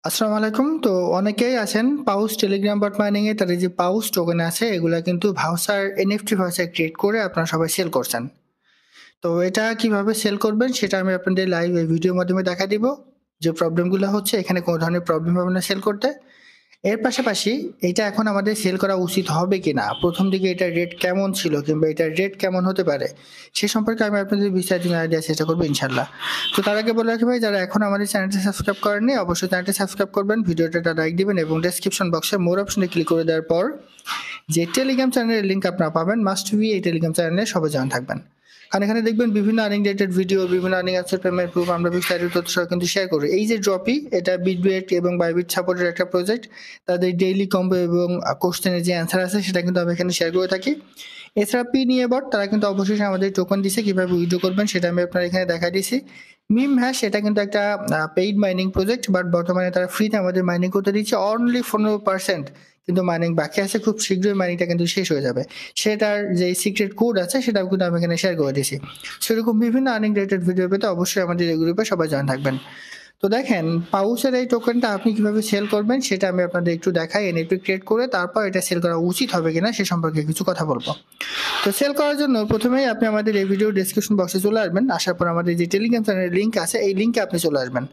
আসসালামু আলাইকুম। তো অনেকেই আছেন পাউস টেলিগ্রাম বট মাইনিং এ তাদের যে পাউস টোকেন আছে এগুলা কিন্তু ভাউচার এনএফটি ভাউচার ক্রিয়েট করে আপনারা সবাই সেল করছেন। তো এটা কিভাবে সেল করবেন সেটা আমি আপনাদের লাইভ এই ভিডিওর মাধ্যমে দেখা দিব। যে প্রবলেমগুলো হচ্ছে এখানে কোনো ধরনের প্রবলেম হবে না সেল করতে। এর পাশাপাশি এটা এখন আমাদের সেল করা উচিত হবে কিনা, প্রথম দিকে এটার রেট কেমন ছিল কিংবা এটার রেট কেমন হতে পারে সে সম্পর্কে আমি আপনাদের বিস্তারিত জানিয়ে দেওয়ার চেষ্টা করবো ইনশাল্লাহ। তো তার আগে বলে রাখি ভাই, যারা এখন আমাদের চ্যানেলটি সাবস্ক্রাইব করেননি অবশ্যই চ্যানেলটি সাবস্ক্রাইব করবেন, ভিডিওটা লাইক দিবেন এবং ডেসক্রিপশন বক্সে মোর অপশনে ক্লিক করে দেওয়ার পর যে টেলিগ্রাম চ্যানেলের লিঙ্ক আপনারা পাবেন, মাস্ট বি এই টেলিগ্রাম চ্যানেলে সবাই জয়েন থাকবেন। কারণ এখানে দেখবেন বিভিন্ন আর্নিং রিলেটেড ভিডিও, বিভিন্ন আর্নিং অ্যাপসের পেমেন্ট প্রুফ আমরা বিস্তারিত তথ্য সহ কিন্তু শেয়ার করি। এই যে ড্রপি, এটা বিটবিট এবং বাইবিট সাপোর্টের একটা প্রজেক্ট। তাদের ডেইলি কম্বো এবং কোশ্চেনের যে অ্যান্সার আছে সেটা কিন্তু আমি এখানে শেয়ার করে থাকি। এছাড়া পি নিয়ে বট তারা কিন্তু অবশ্যই আমাদের টোকন দিছে, কিভাবে উইথড্র করবেন সেটা আমি আপনার এখানে দেখা দিয়েছি। মিম হ্যাশ এটা কিন্তু একটা পেইড মাইনিং প্রজেক্ট, বাট বর্তমানে তারা ফ্রিতে আমাদের মাইনিং করতে দিচ্ছে অনলি 15%। কিন্তু মাইনিং বাকি আছে, খুব শীঘ্রই মাইনিংটা কিন্তু শেষ হয়ে যাবে। সেটার যে সিক্রেট কোড আছে সেটাও কিন্তু আমি এখানে শেয়ার করে দিয়েছি। সেরকম বিভিন্ন আর্নিং রিলেটেড ভিডিও পেতে অবশ্যই আমাদের এই গ্রুপে সবাই জয়েন থাকবেন। তো দেখেন, পাউসের এই টোকেনটা আপনি কিভাবে সেল করবেন সেটা আমি আপনাদের একটু দেখাই। এনএফটি ক্রিয়েট করে তারপর এটা সেল করা উচিত হবে কিনা সে সম্পর্কে কিছু কথা বলবো। তো সেল করার জন্য প্রথমেই আপনি আমাদের এই ভিডিও ডেসক্রিপশন বক্সে চলে আসবেন। আসার পর আমাদের যে টেলিগ্রাম চ্যানেলের লিঙ্ক আছে এই লিঙ্কে আপনি চলে আসবেন।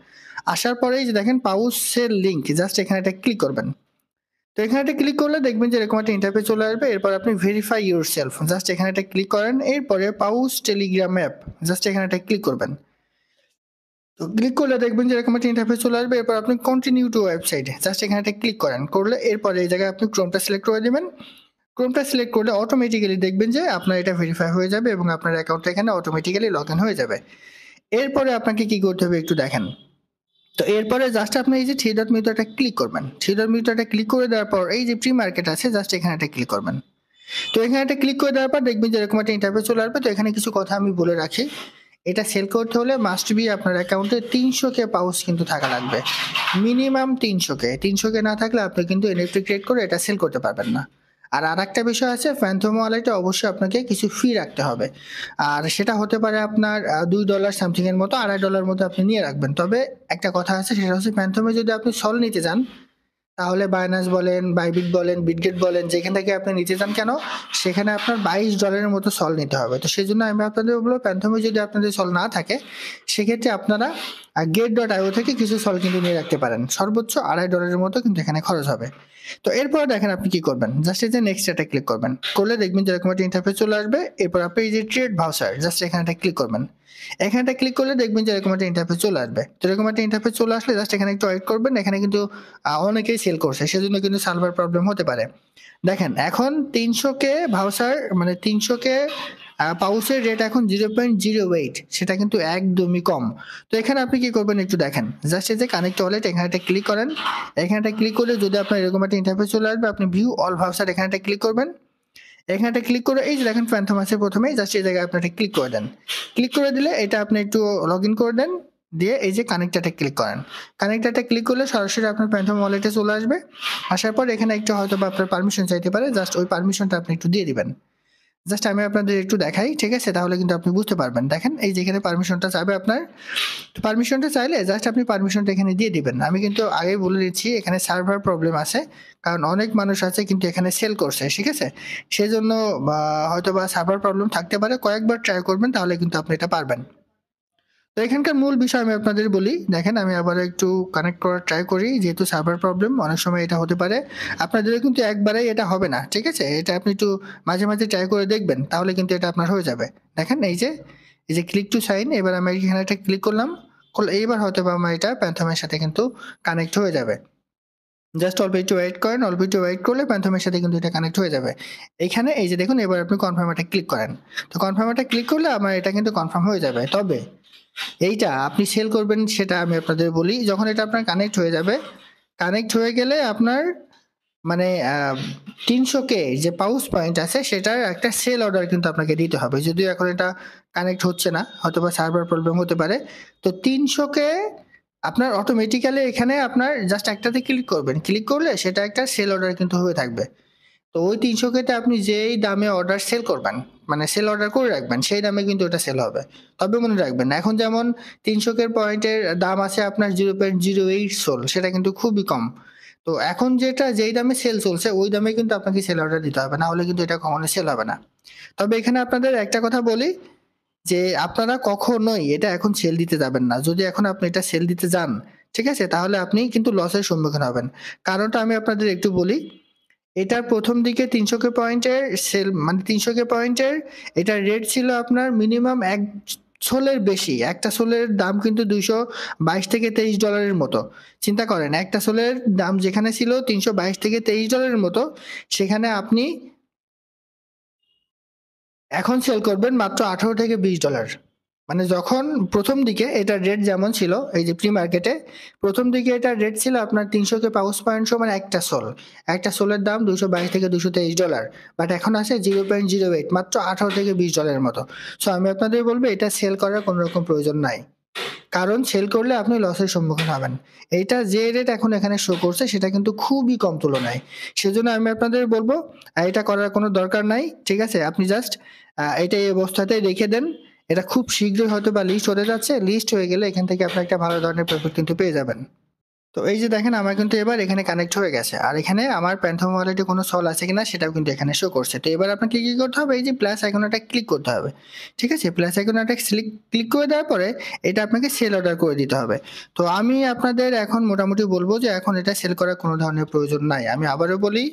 আসার পরেই যে দেখেন পাউসের লিঙ্ক, জাস্ট এখানে একটা ক্লিক করবেন। তো এখানে একটা ক্লিক করলে দেখবেন যে এরকম একটা ইন্টারফেস চলে আসবে। এরপর আপনি ভেরিফাই ইউর সেলফ, জাস্ট এখানে একটা ক্লিক করেন। এরপরে পাউস টেলিগ্রাম অ্যাপ, জাস্ট এখানে একটা ক্লিক করবেন। তো ক্লিক করলে দেখবেন যে এরকম একটা ইন্টারফেস চলে আসবে। এরপর আপনি কন্টিনিউ টু ওয়েবসাইটে জাস্ট এখানে একটা ক্লিক করেন। করলে এরপরে এই জায়গায় আপনি ক্রোমটা সিলেক্ট করে দিবেন। ক্রোমটা সিলেক্ট করলে অটোমেটিক্যালি দেখবেন যে আপনার এটা ভেরিফাই হয়ে যাবে এবং আপনার অ্যাকাউন্টটা এখানে অটোমেটিক্যালি লগ ইন হয়ে যাবে। এরপরে আপনাকে কি করতে হবে একটু দেখেন। তো এরপরে জাস্ট আপনি এই যে থ্রি ডট মেনুটা ক্লিক করবেন। থ্রি ডট মেনুটা ক্লিক করে দেওয়ার পর এই যে প্রি মার্কেট আছে জাস্ট এখানে একটা ক্লিক করবেন। তো এখানে একটা ক্লিক করে দেওয়ার পর দেখবেন যে এরকম একটা ইন্টারফেস চলে আসবে। তো এখানে কিছু কথা আমি বলে রাখি। এটা সেল করতে হলে মাস্ট বি আপনার অ্যাকাউন্টে 300K পাউস কিন্তু থাকা লাগবে। মিনিমাম 300K না থাকলে আপনি কিন্তু এনএফটি ক্রিয়েট করে এটা সেল করতে পারবেন না। আর আরেকটা বিষয় আছে, ফ্যান্থম ওয়ালেটে অবশ্যই আপনাকে কিছু ফি রাখতে হবে। আর সেটা হতে পারে আপনার $2 সামথিং এর মতো, $2.5 মতো আপনি নিয়ে রাখবেন। তবে একটা কথা আছে, সেটা হচ্ছে ফ্যান্থমে যদি আপনি সল নিতে যান তাহলে বাইনান্স বলেন, বাইবিট বলেন, বিটগেট বলেন, যেখান থেকে আপনি নিতে চান কেন সেখানে আপনার $22 মতো সল নিতে হবে। তো সেই জন্য আমি আপনাদের বলবো, প্যান্থমে যদি আপনাদের সল না থাকে সেক্ষেত্রে আপনারা get.io থেকে কিছু সল কিন্তু নিয়ে রাখতে পারেন। সর্বোচ্চ $2.5 মতো কিন্তু এখানে খরচ হবে। তো এরপর দেখেন আপনি কি করবেন, জাস্ট এই যে নেক্সট এটা ক্লিক করবেন। করলে দেখবেন যে এরকম একটা ইন্টারফেস চলে আসবে। এরপর আপনি এই যে ট্রেড ভাউচার জাস্ট এখানে একটা ক্লিক করবেন। এখানে একটা ক্লিক করলে দেখবেন যে এরকম একটা ইন্টারফেস চলে আসবে। তো এরকম একটা ইন্টারফেস চলে আসলে জাস্ট এখানে একটু ওয়েট করবেন। এখানে কিন্তু অনেকেই সেল করছে, সেজন্য কিন্তু সার্ভার প্রবলেম হতে পারে। দেখেন এখন 300K ভাউচার মানে 300K পাউচের রেট এখন 0.08, সেটা কিন্তু একদমই কম। তো এখানে আপনি কি করবেন একটু দেখেন। জাস্ট এই যে কানেক্ট ওয়ালেট এখানে একটা ক্লিক করেন। এখানে একটা ক্লিক করলে যদি আপনার এরকম একটা ইন্টারফেস চলে আসবে, আপনি ভিউ অল ভাউচার এখানে একটা ক্লিক করবেন। এখানে একটা ক্লিক করে এই যে দেখেন ফ্যান্থম আছে প্রথমেই, জাস্ট এই জায়গায় আপনি একটা ক্লিক করে দেন। ক্লিক করে দিলে এটা আপনি একটু লগ ইন করে দেন। দিয়ে এই যে কানেক্টারটা ক্লিক করেন। কানেক্টারটা ক্লিক করলে সরাসরি আপনার প্যান্থম ওয়ালেটে চলে আসবে। আসার পর এখানে একটু হয়তো বা আপনার পারমিশন চাইতে পারে, জাস্ট ওই পারমিশনটা আপনি একটু দিয়ে দিবেন। জাস্ট আমি আপনাদের একটু দেখাই, ঠিক আছে? তাহলে কিন্তু আপনি বুঝতে পারবেন। দেখেন এই যে এখানে পারমিশনটা চাইবে আপনার। তো পারমিশনটা চাইলে জাস্ট আপনি পারমিশনটা এখানে দিয়ে দিবেন। আমি কিন্তু আগেই বলে দিচ্ছি এখানে সার্ভার প্রবলেম আছে। কারণ অনেক মানুষ আছে কিন্তু এখানে সেল করছে, ঠিক আছে? সেজন্য হয়তো বা সার্ভার প্রবলেম থাকতে পারে। কয়েকবার ট্রাই করবেন তাহলে কিন্তু আপনি এটা পারবেন। তো এখানকার মূল বিষয় আমি আপনাদের বলি। দেখেন আমি আবার একটু কানেক্ট করার ট্রাই করি, যেহেতু সার্ভার প্রবলেম অনেক সময় এটা হতে পারে। আপনাদের কিন্তু একবারেই এটা হবে না, ঠিক আছে? এটা আপনি একটু মাঝে মাঝে ট্রাই করে দেখবেন, তাহলে কিন্তু এটা আপনার হয়ে যাবে। দেখেন এই যে ক্লিক টু সাইন, এবার আমি এখানে একটা ক্লিক করলাম। করলে এইবার হয়তো বা আমার এটা প্যান্থমের সাথে কিন্তু কানেক্ট হয়ে যাবে। জাস্ট অল্প একটু ওয়েট করেন, অল্প একটু ওয়েট করলে প্যান্থমের সাথে কিন্তু এটা কানেক্ট হয়ে যাবে। এখানে এই যে দেখুন, এবার আপনি কনফার্ম একটা ক্লিক করেন। তো কনফার্ম একটা ক্লিক করলে আমার এটা কিন্তু কনফার্ম হয়ে যাবে। তবে এইটা আপনি সেল করবেন সেটা আমি আপনাদের বলি, যখন এটা আপনার কানেক্ট হয়ে যাবে, কানেক্ট হয়ে গেলে আপনার মানে 300K যে পাউচ পয়েন্ট আছে সেটার একটা সেল অর্ডার কিন্তু আপনাকে দিতে হবে। যদিও এখন এটা কানেক্ট হচ্ছে না, হয়তো বা সার্ভার প্রবলেম হতে পারে। তো 300K আপনার অটোমেটিক্যালি এখানে আপনার জাস্ট একটাতে ক্লিক করবেন। ক্লিক করলে সেটা একটা সেল অর্ডার কিন্তু হয়ে থাকবে। তো ওই 300K তে আপনি যেই দামে অর্ডার সেল করবেন, মানে সেল অর্ডার করে রাখবেন, সেই দামে কিন্তু ওটা সেল হবে। তবে মনে রাখবেন এখন যেমন 300 পয়েন্টের দাম আছে আপনার 0.08 সোল, সেটা কিন্তু খুবই কম। তো এখন যেই দামে সেল চলছে ওই দামে কিন্তু আপনাকে সেল অর্ডার দিতে হবে, না হলে কিন্তু এটা কখনো সেল হবে না। তবে এখানে আপনাদের একটা কথা বলি যে আপনারা কখনোই এটা এখন সেল দিতে যাবেন না। যদি এখন আপনি এটা সেল দিতে যান, ঠিক আছে? তাহলে আপনি কিন্তু লসের সম্মুখীন হবেন। কারণটা আমি আপনাদের একটু বলি। এটার প্রথম দিকে 300 পয়েন্টের সেল মানে 300 পয়েন্টের এটার রেট ছিল আপনার মিনিমাম 1 সোলের বেশি। একটা সোলের দাম কিন্তু $222 থেকে $23 মতো। চিন্তা করেন একটা সোলের দাম যেখানে ছিল $322 থেকে $23 মতো, সেখানে আপনি এখন সেল করবেন মাত্র $18 থেকে $20। মানে যখন প্রথম দিকে এটার রেট যেমন ছিল, এই যে প্রি মার্কেটে প্রথম দিকে এটার রেট ছিল আপনার 300 পাউন্ড পয়েন্ট সমান একটা সোল। একটা সোলের দাম $222 থেকে $223, বাট এখন আছে 0.08, মাত্র $18 থেকে $20 মতো। সো আমি আপনাদের বলবো এটা সেল করার কোনো রকম প্রয়োজন নাই, কারণ সেল করলে আপনি লসের সম্মুখীন হবেন। এইটা যে রেট এখন এখানে শো করছে সেটা কিন্তু খুবই কম তুলনায়। সেজন্য আমি আপনাদের বলবো এটা করার কোনো দরকার নাই, ঠিক আছে? আপনি জাস্ট এটা এই অবস্থাতেই রেখে দেন। এটা খুব শীঘ্রই হয়তো বা লিস্ট হতে যাচ্ছে, লিস্ট হয়ে গেলে এখান থেকে আপনি একটা ভালো ধরনের প্রফিট কিন্তু পেয়ে যাবেন। তো এই যে দেখেন আমার কিন্তু এবার এখানে কানেক্ট হয়ে গেছে, আর এখানে আমার প্যান্থম ওয়ালেটে কোনো সল আছে কিনা সেটাও কিন্তু এখানে শো করছে। তো এবার আপনাকে কি করতে হবে, এই যে প্লাস আইকনটা ক্লিক করতে হবে, ঠিক আছে? প্লাস আইকনটা ক্লিক করে দেওয়ার পরে এটা আপনাকে সেল অর্ডার করে দিতে হবে। তো আমি আপনাদের এখন মোটামুটি বলবো যে এখন এটা সেল করার কোনো ধরনের প্রয়োজন নাই। আমি আবারও বলি,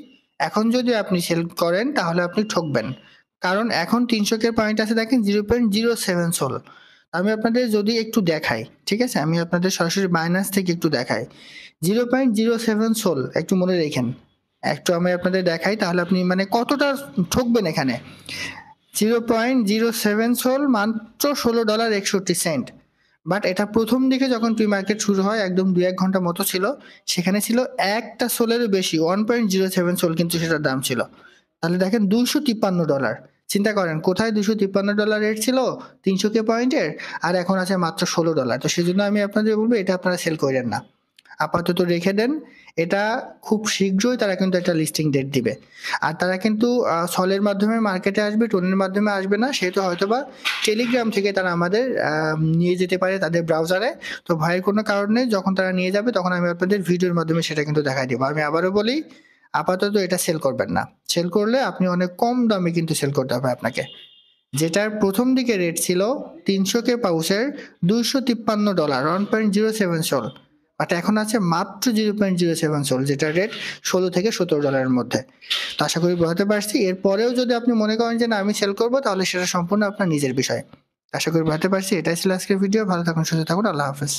এখন যদি আপনি সেল করেন তাহলে আপনি ঠকবেন, কারণ এখন 300 পয়েন্ট আছে দেখেন 0.07 সোল। আমি আপনাদের যদি একটু দেখাই, ঠিক আছে? আমি আপনাদের সরাসরি বাইন্যান্স থেকে একটু দেখাই 0.07 সোল, একটু মনে রেখেন। একটু আমি আপনাদের দেখাই তাহলে আপনি মানে কতটা ঠকবেন এখানে। 0.07 সোল মাত্র $16.61। বাট এটা প্রথম দিকে যখন প্রি মার্কেট শুরু হয় একদম 2-1 ঘন্টা মতো ছিল, সেখানে ছিল একটা সোলেরও বেশি 1.07 সোল কিন্তু সেটার দাম ছিল। তাহলে দেখেন $253। চিন্তা করেন কোথায় $253 রেট ছিল 300 পয়েন্টের, আর এখন আছে মাত্র $16। তো সেজন্য আমি আপনাদের বলবো এটা আপনারা সেল করেন না, আপাতত রেখে দেন। এটা খুব শীঘ্রই তারা কিন্তু একটা লিস্টিং ডেট দিবে, আর তারা কিন্তু সলের মাধ্যমে মার্কেটে আসবে, টোনের মাধ্যমে আসবে না। সেহেতু হয়তোবা টেলিগ্রাম থেকে তারা আমাদের নিয়ে যেতে পারে তাদের ব্রাউজারে। তো ভয়ের কোনো কারণ নেই, যখন তারা নিয়ে যাবে তখন আমি আপনাদের ভিডিওর মাধ্যমে সেটা কিন্তু দেখাই দেবো। আমি আবারও বলি, আপাতত এটা সেল করবেন না। সেল করলে আপনি অনেক কম দামে কিন্তু সেল করতে হবে আপনাকে। যেটার প্রথম দিকে রেট ছিল 300 পাউচের $253, 1.07 সোল, বাট এখন আছে মাত্র 0.07 সোল, যেটার রেট $16 থেকে $17 মধ্যে। তো আশা করি বোঝাতে পারছি। এরপরেও যদি আপনি মনে করেন যে না আমি সেল করবো, তাহলে সেটা সম্পূর্ণ আপনার নিজের বিষয়। আশা করি বোঝাতে পারছি। এটাই ছিল আজকের ভিডিও। ভালো থাকুন, সুস্থ থাকুন, আল্লাহ হাফেজ।